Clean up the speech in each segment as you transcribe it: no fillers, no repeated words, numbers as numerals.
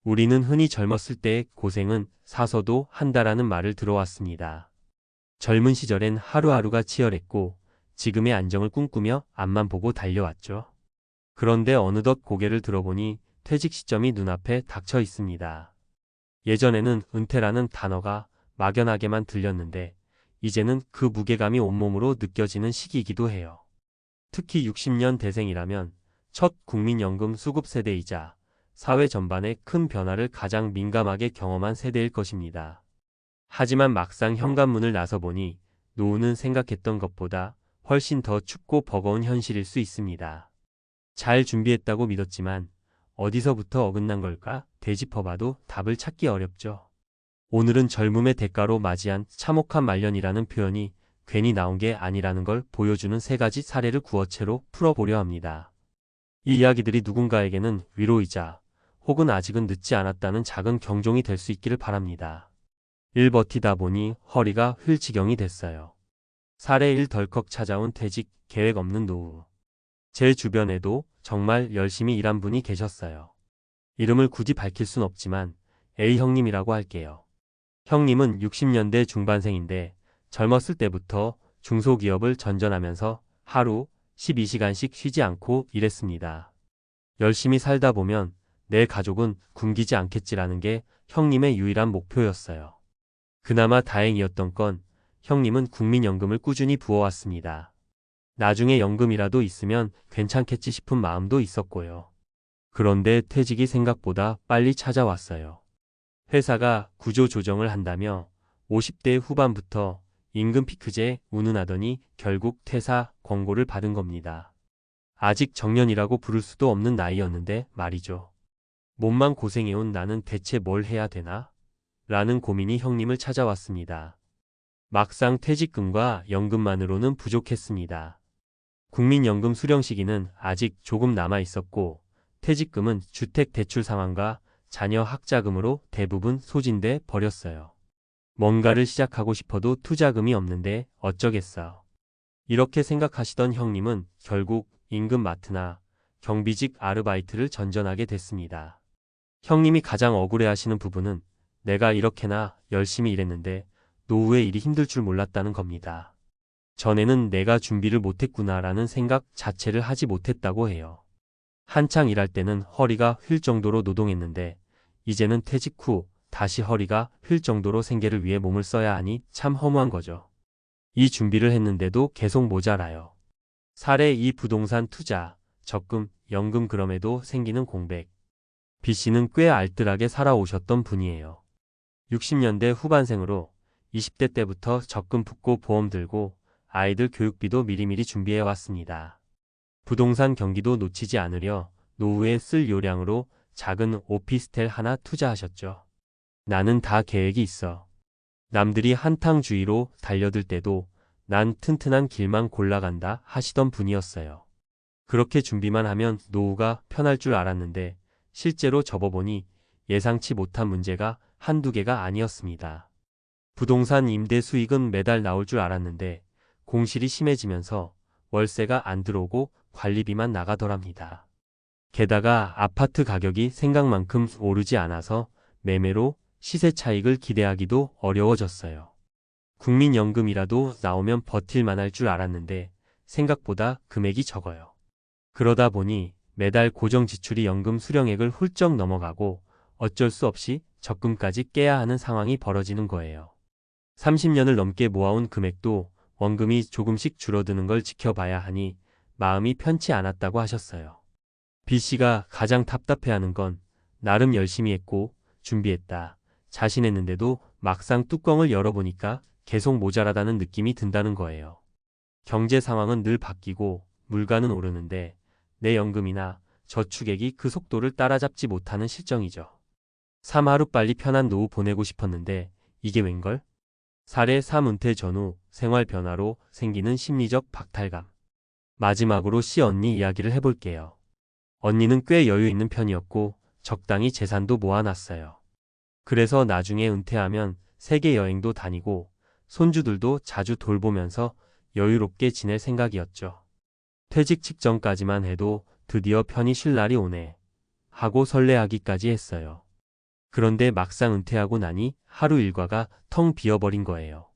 우리는 흔히 젊었을 때의 고생은 사서도 한다라는 말을 들어왔습니다. 젊은 시절엔 하루하루가 치열했고 지금의 안정을 꿈꾸며 앞만 보고 달려왔죠. 그런데 어느덧 고개를 들어보니 퇴직 시점이 눈앞에 닥쳐 있습니다. 예전에는 은퇴라는 단어가 막연하게만 들렸는데 이제는 그 무게감이 온몸으로 느껴지는 시기이기도 해요. 특히 60년 대생이라면 첫 국민연금 수급 세대이자 사회 전반의 큰 변화를 가장 민감하게 경험한 세대일 것입니다. 하지만 막상 현관문을 나서보니 노후는 생각했던 것보다 훨씬 더 춥고 버거운 현실일 수 있습니다. 잘 준비했다고 믿었지만 어디서부터 어긋난 걸까 되짚어봐도 답을 찾기 어렵죠. 오늘은 젊음의 대가로 맞이한 참혹한 말년이라는 표현이 괜히 나온 게 아니라는 걸 보여주는 세 가지 사례를 구어체로 풀어보려 합니다. 이 이야기들이 누군가에게는 위로이자 혹은 아직은 늦지 않았다는 작은 경종이 될 수 있기를 바랍니다. 일 버티다 보니 허리가 휠 지경이 됐어요. 사례 1 덜컥 찾아온 퇴직, 계획 없는 노후. 제 주변에도 정말 열심히 일한 분이 계셨어요. 이름을 굳이 밝힐 순 없지만 A 형님이라고 할게요. 형님은 60년대 중반생인데 젊었을 때부터 중소기업을 전전하면서 하루 12시간씩 쉬지 않고 일했습니다. 열심히 살다 보면 내 가족은 굶기지 않겠지라는 게 형님의 유일한 목표였어요. 그나마 다행이었던 건 형님은 국민연금을 꾸준히 부어왔습니다. 나중에 연금이라도 있으면 괜찮겠지 싶은 마음도 있었고요. 그런데 퇴직이 생각보다 빨리 찾아왔어요. 회사가 구조조정을 한다며 50대 후반부터 임금 피크제 운운하더니 결국 퇴사 권고를 받은 겁니다. 아직 정년이라고 부를 수도 없는 나이였는데 말이죠. 몸만 고생해온 나는 대체 뭘 해야 되나? 라는 고민이 형님을 찾아왔습니다. 막상 퇴직금과 연금만으로는 부족했습니다. 국민연금 수령 시기는 아직 조금 남아 있었고 퇴직금은 주택 대출 상환과 자녀 학자금으로 대부분 소진돼 버렸어요. 뭔가를 시작하고 싶어도 투자금이 없는데 어쩌겠어. 이렇게 생각하시던 형님은 결국 임금마트나 경비직 아르바이트를 전전하게 됐습니다. 형님이 가장 억울해하시는 부분은 내가 이렇게나 열심히 일했는데 노후에 일이 힘들 줄 몰랐다는 겁니다. 전에는 내가 준비를 못했구나라는 생각 자체를 하지 못했다고 해요. 한창 일할 때는 허리가 휠 정도로 노동했는데 이제는 퇴직 후 다시 허리가 휠 정도로 생계를 위해 몸을 써야 하니 참 허무한 거죠. 이 준비를 했는데도 계속 모자라요. 사례 2 부동산 투자, 적금, 연금 그럼에도 생기는 공백. B씨는 꽤 알뜰하게 살아오셨던 분이에요. 60년대 후반생으로 20대 때부터 적금 붓고 보험 들고 아이들 교육비도 미리미리 준비해 왔습니다. 부동산 경기도 놓치지 않으려 노후에 쓸 요량으로 작은 오피스텔 하나 투자하셨죠. 나는 다 계획이 있어. 남들이 한탕주의로 달려들 때도 난 튼튼한 길만 골라간다 하시던 분이었어요. 그렇게 준비만 하면 노후가 편할 줄 알았는데 실제로 접어보니 예상치 못한 문제가 한두 개가 아니었습니다. 부동산 임대 수익은 매달 나올 줄 알았는데 공실이 심해지면서 월세가 안 들어오고 관리비만 나가더랍니다. 게다가 아파트 가격이 생각만큼 오르지 않아서 매매로 시세 차익을 기대하기도 어려워졌어요. 국민연금이라도 나오면 버틸만 할 줄 알았는데 생각보다 금액이 적어요. 그러다 보니 매달 고정 지출이 연금 수령액을 훌쩍 넘어가고 어쩔 수 없이 적금까지 깨야 하는 상황이 벌어지는 거예요. 30년을 넘게 모아온 금액도 원금이 조금씩 줄어드는 걸 지켜봐야 하니 마음이 편치 않았다고 하셨어요. B씨가 가장 답답해하는 건 나름 열심히 했고 준비했다, 자신했는데도 막상 뚜껑을 열어보니까 계속 모자라다는 느낌이 든다는 거예요. 경제 상황은 늘 바뀌고 물가는 오르는데 내 연금이나 저축액이 그 속도를 따라잡지 못하는 실정이죠. 3 하루빨리 편한 노후 보내고 싶었는데 이게 웬걸? 사례 3 은퇴 전후 생활 변화로 생기는 심리적 박탈감. 마지막으로 C 언니 이야기를 해볼게요. 언니는 꽤 여유 있는 편이었고 적당히 재산도 모아놨어요. 그래서 나중에 은퇴하면 세계 여행도 다니고 손주들도 자주 돌보면서 여유롭게 지낼 생각이었죠. 퇴직 직전까지만 해도 드디어 편히 쉴 날이 오네 하고 설레하기까지 했어요. 그런데 막상 은퇴하고 나니 하루 일과가 텅 비어버린 거예요.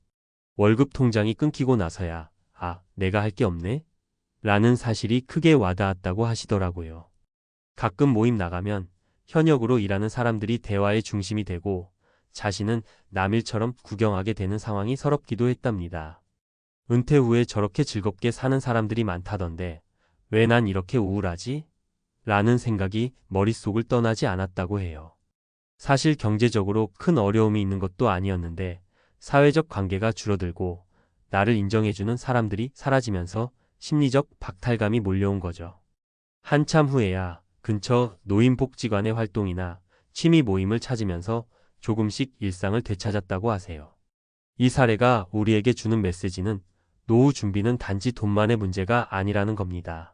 월급 통장이 끊기고 나서야 내가 할 게 없네? 라는 사실이 크게 와닿았다고 하시더라고요. 가끔 모임 나가면 현역으로 일하는 사람들이 대화의 중심이 되고 자신은 남일처럼 구경하게 되는 상황이 서럽기도 했답니다. 은퇴 후에 저렇게 즐겁게 사는 사람들이 많다던데 왜 난 이렇게 우울하지? 라는 생각이 머릿속을 떠나지 않았다고 해요. 사실 경제적으로 큰 어려움이 있는 것도 아니었는데 사회적 관계가 줄어들고 나를 인정해주는 사람들이 사라지면서 심리적 박탈감이 몰려온 거죠. 한참 후에야 근처 노인복지관의 활동이나 취미 모임을 찾으면서 조금씩 일상을 되찾았다고 하세요. 이 사례가 우리에게 주는 메시지는 노후 준비는 단지 돈만의 문제가 아니라는 겁니다.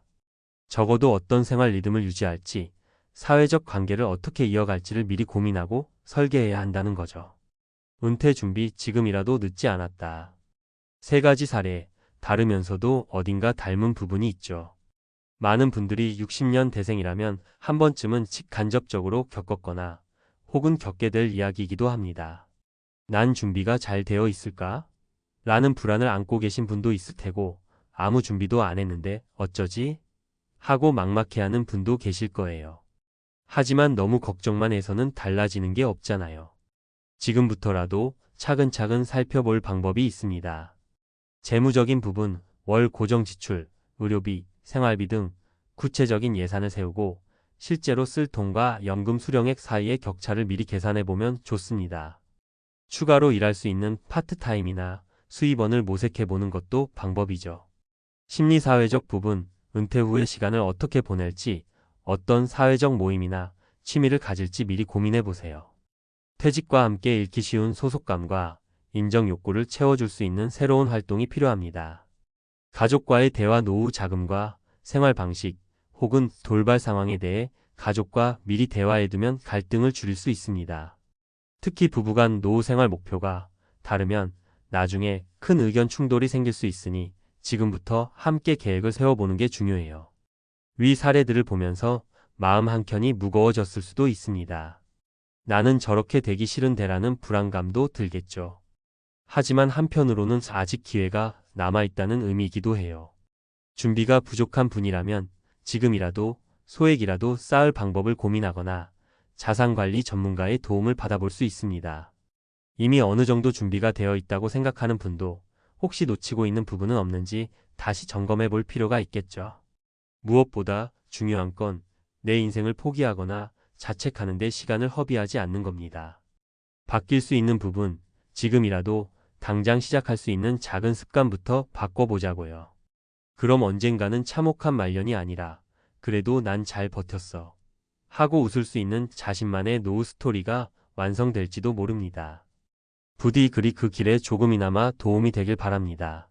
적어도 어떤 생활 리듬을 유지할지, 사회적 관계를 어떻게 이어갈지를 미리 고민하고 설계해야 한다는 거죠. 은퇴 준비 지금이라도 늦지 않았다. 세 가지 사례, 다르면서도 어딘가 닮은 부분이 있죠. 많은 분들이 60년 대생이라면 한 번쯤은 직간접적으로 겪었거나 혹은 겪게 될 이야기이기도 합니다. 난 준비가 잘 되어 있을까? 라는 불안을 안고 계신 분도 있을 테고 아무 준비도 안 했는데 어쩌지? 하고 막막해하는 분도 계실 거예요. 하지만 너무 걱정만 해서는 달라지는 게 없잖아요. 지금부터라도 차근차근 살펴볼 방법이 있습니다. 재무적인 부분, 월 고정 지출, 의료비, 생활비 등 구체적인 예산을 세우고 실제로 쓸 돈과 연금 수령액 사이의 격차를 미리 계산해보면 좋습니다. 추가로 일할 수 있는 파트타임이나 수입원을 모색해보는 것도 방법이죠. 심리사회적 부분, 은퇴 후의 시간을 어떻게 보낼지, 어떤 사회적 모임이나 취미를 가질지 미리 고민해보세요. 퇴직과 함께 잃기 쉬운 소속감과 인정 욕구를 채워줄 수 있는 새로운 활동이 필요합니다. 가족과의 대화, 노후 자금과 생활 방식 혹은 돌발 상황에 대해 가족과 미리 대화해두면 갈등을 줄일 수 있습니다. 특히 부부간 노후 생활 목표가 다르면 나중에 큰 의견 충돌이 생길 수 있으니 지금부터 함께 계획을 세워보는 게 중요해요. 위 사례들을 보면서 마음 한켠이 무거워졌을 수도 있습니다. 나는 저렇게 되기 싫은데라는 불안감도 들겠죠. 하지만 한편으로는 아직 기회가 남아있다는 의미이기도 해요. 준비가 부족한 분이라면 지금이라도 소액이라도 쌓을 방법을 고민하거나 자산관리 전문가의 도움을 받아볼 수 있습니다. 이미 어느 정도 준비가 되어 있다고 생각하는 분도 혹시 놓치고 있는 부분은 없는지 다시 점검해 볼 필요가 있겠죠. 무엇보다 중요한 건 내 인생을 포기하거나 자책하는 데 시간을 허비하지 않는 겁니다. 바뀔 수 있는 부분, 지금이라도 당장 시작할 수 있는 작은 습관부터 바꿔보자고요. 그럼 언젠가는 참혹한 말년이 아니라 그래도 난 잘 버텼어 하고 웃을 수 있는 자신만의 노후 스토리가 완성될지도 모릅니다. 부디 그 길에 조금이나마 도움이 되길 바랍니다.